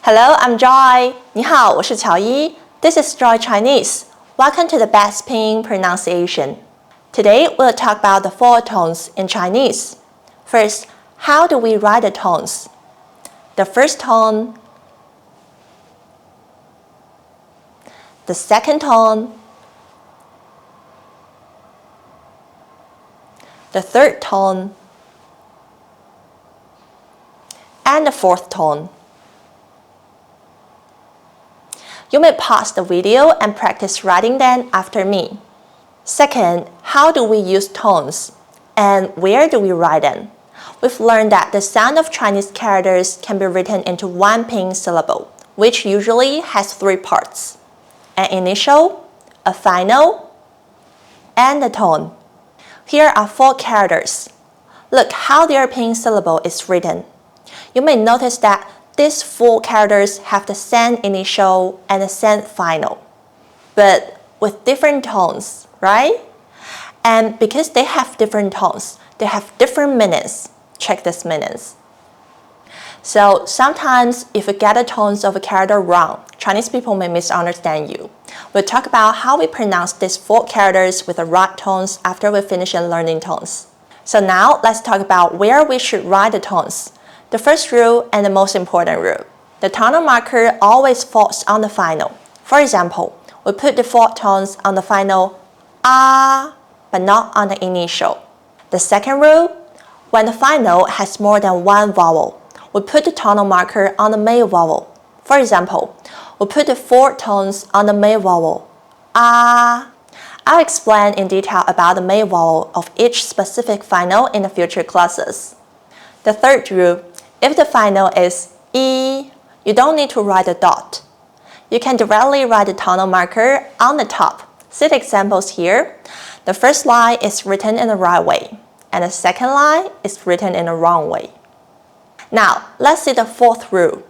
Hello, I'm Joy. 你好，我是乔伊。This is Joy Chinese. Welcome to the Best Pinyin Pronunciation. Today we'll talk about the four tones in Chinese. First, how do we write the tones? The first tone, the second tone, the third tone, and the fourth tone. You may pause the video and practice writing them after me. Second, how do we use tones? And where do we write them? We've learned that the sound of Chinese characters can be written into one pinyin syllable, which usually has three parts: an initial, a final, and a tone. Here are four characters. Look how their pinyin syllable is written. You may notice that these four characters have the same initial and the same final, but with different tones, right? And because they have different tones, they have different meanings. Check these meanings. So sometimes if you get the tones of a character wrong, Chinese people may misunderstand you. We'll talk about how we pronounce these four characters with the right tones after we finish learning tones. So now let's talk about where we should write the tones. The first rule and the most important rule. The tonal marker always falls on the final. For example, we put the four tones on the final ah, but not on the initial. The second rule, when the final has more than one vowel, we put the tonal marker on the male vowel. For example, we put the four tones on the male vowel ah. I'll explain in detail about the male vowel of each specific final in the future classes. The third rule, if the final is E, you don't need to write a dot. You can directly write the tonal marker on the top. See the examples here. The first line is written in the right way, and the second line is written in the wrong way. Now, let's see the fourth rule.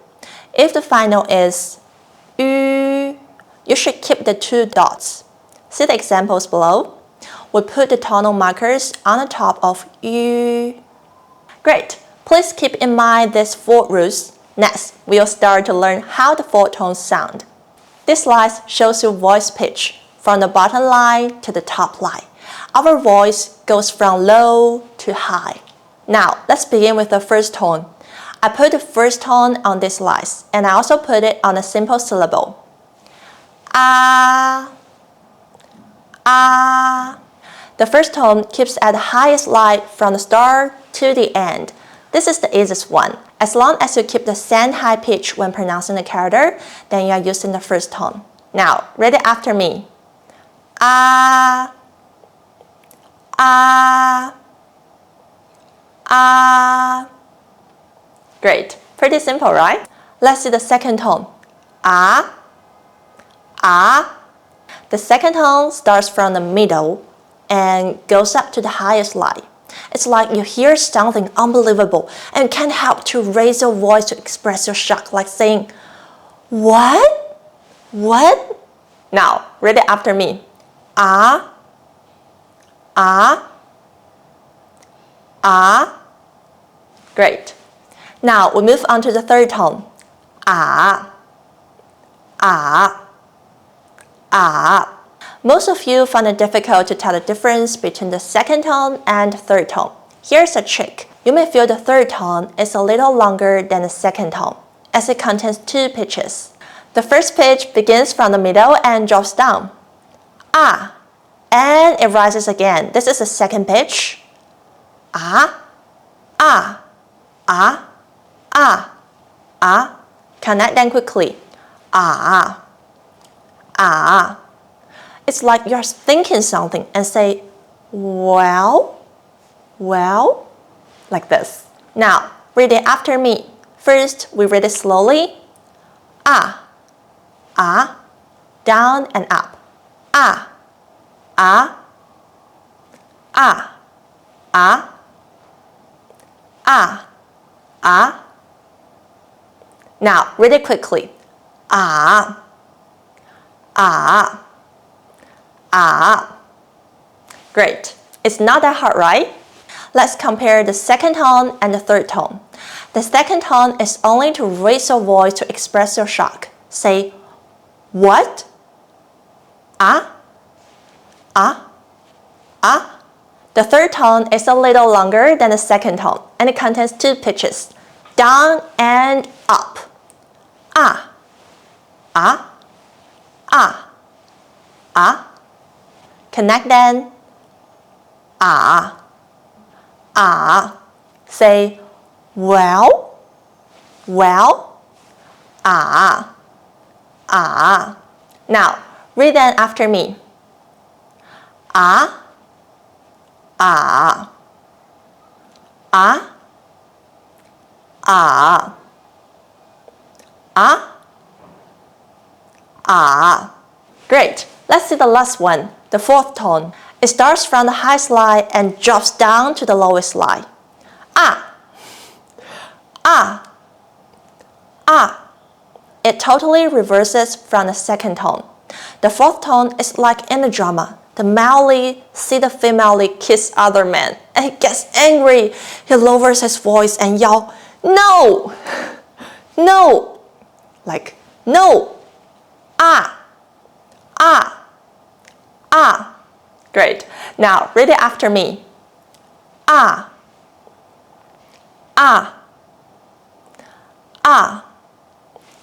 If the final is U, you should keep the two dots. See the examples below. We put the tonal markers on the top of U. Great. Please keep in mind these four rules. Next, we'll start to learn how the four tones sound. This slide shows you voice pitch from the bottom line to the top line. Our voice goes from low to high. Now, let's begin with the first tone. I put the first tone on this slide, and I also put it on a simple syllable. Ah, ah. The first tone keeps at the highest line from the start to the end. This is the easiest one. As long as you keep the same high pitch when pronouncing the character, then you are using the first tone. Now, read it after me. Ah, ah, ah. Great. Pretty simple, right? Let's see the second tone. Ah, ah. The second tone starts from the middle and goes up to the highest line. It's like you hear something unbelievable and can't help to raise your voice to express your shock, like saying, "What? What?" Now, read it after me. Ah, ah, ah. Great. Now, we move on to the third tone. Ah, ah, ah. Most of you find it difficult to tell the difference between the second tone and the third tone. Here's a trick. You may feel the third tone is a little longer than the second tone, as it contains two pitches. The first pitch begins from the middle and drops down. Ah, and it rises again. This is the second pitch. Ah, ah, ah, ah, ah. Connect them quickly. Ah, ah. It's like you're thinking something and say, well, like this. Now, read it after me. First, we read it slowly. Ah, ah, down and up. Ah, ah, ah, ah, ah, ah. Now, read it quickly. Ah, ah, ah. Great. It's not that hard, right? Let's compare the second tone and the third tone. The second tone is only to raise your voice to express your shock. Say, what? Ah? Ah? Ah? The third tone is a little longer than the second tone, and it contains two pitches, down and up. Ah. Ah. Ah. Ah. Connect then. Ah. Ah. Say, well. Well. Ah. Ah. Now, read them after me. Ah. Ah. Ah. Ah. Ah. Ah. Great. Let's see the last one, the fourth tone. It starts from the highest line and drops down to the lowest line. Ah. Ah. Ah. It totally reverses from the second tone. The fourth tone is like in a drama. The male lead sees the female lead kiss other men, and he gets angry. He lowers his voice and yells, "No! No!" Like, no! Ah! Ah! Ah! Great. Now, read it after me. Ah! Ah! Ah!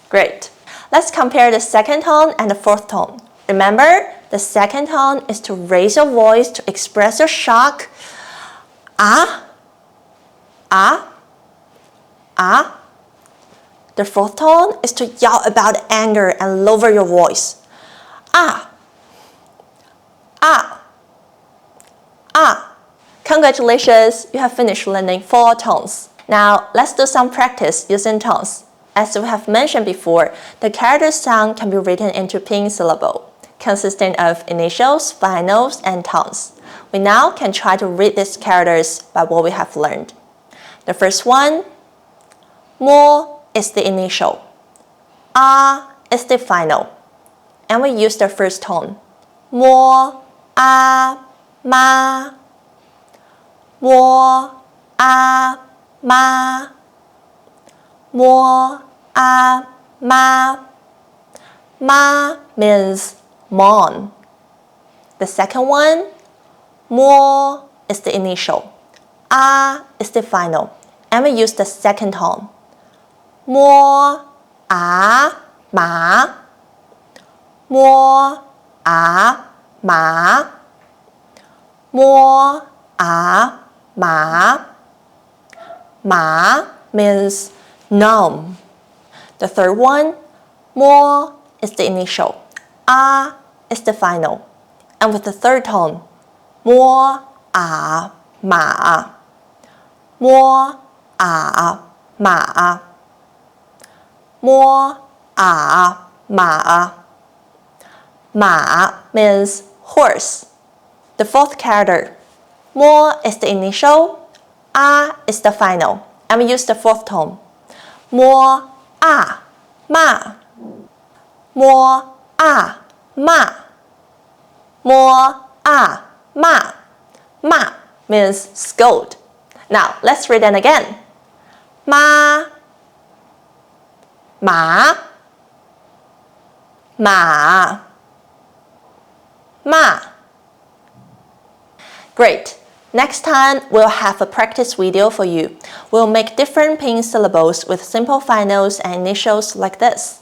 Great. Let's compare the second tone and the fourth tone. Remember, the second tone is to raise your voice to express your shock. Ah, ah, ah. The fourth tone is to yell about anger and lower your voice. Ah, ah, ah. Congratulations, you have finished learning 4 tones. Now, let's do some practice using tones. As we have mentioned before, the character sound can be written into pinyin syllable, consisting of initials, finals, and tones. We now can try to read these characters by what we have learned. The first one, mo is the initial, a is the final, and we use the first tone. Mo, a, ma. Mo, a, ma. Mo, a, ma. Ma means mon. The second one, mo is the initial, a is the final, and we use the second tone. Mo, a, ma. Mo, a, ma. Mo, a, ma. Ma means nom. The third one, mo is the initial, a is the final, and with the third tone, mo, a, ma. Mo, a, ma. Mo, a, ma. Ma means horse. The fourth character, mo is the initial, a is the final, and we use the fourth tone. Mo, a, ma. Mo, a, ma. Mo, a, ma. Ma means scold. Now, let's read it again. Ma, ma, ma, ma. Great. Next time, we'll have a practice video for you. We'll make different pinyin syllables with simple finals and initials like this.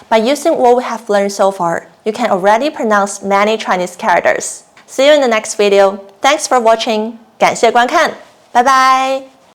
By using what we have learned so far, you can already pronounce many Chinese characters. See you in the next video. Thanks for watching. 感谢观看，拜拜。